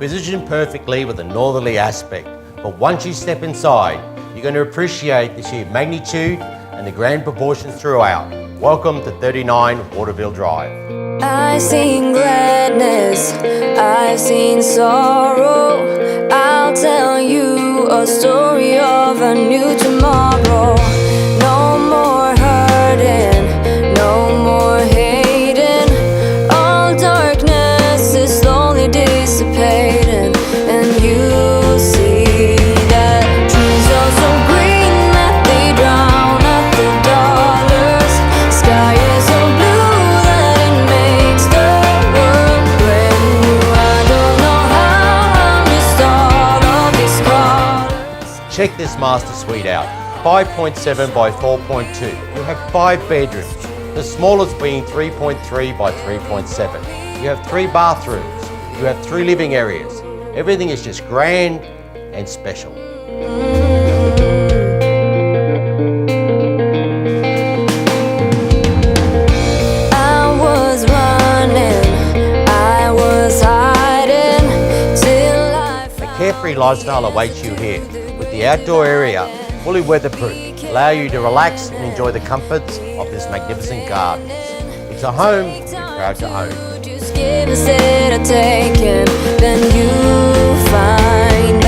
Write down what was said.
positioned perfectly with a northerly aspect. But once you step inside, you're going to appreciate the sheer magnitude and the grand proportions throughout. Welcome to 39 Waterville Drive. I've seen gladness, I've seen sorrow. I'll tell you a story of a new tomorrow. No more hurting, no more hating. All darkness is slowly dissipating, and you see that trees are so green that they drown out the dollars. Sky is so blue that it makes the world brand new. I don't know how I'm just all of these colors. Check this master suite out. 5.7 by 4.2. You have 5 bedrooms, the smallest being 3.3 by 3.7. You have 3 bathrooms. You have 3 living areas. Everything is just grand and special. I was running, I was hiding till I A carefree lifestyle awaits you here, with the outdoor area fully weatherproof, allow you to relax and enjoy the comforts of this magnificent garden. It's a home you're proud to own. just give instead of taking, then you find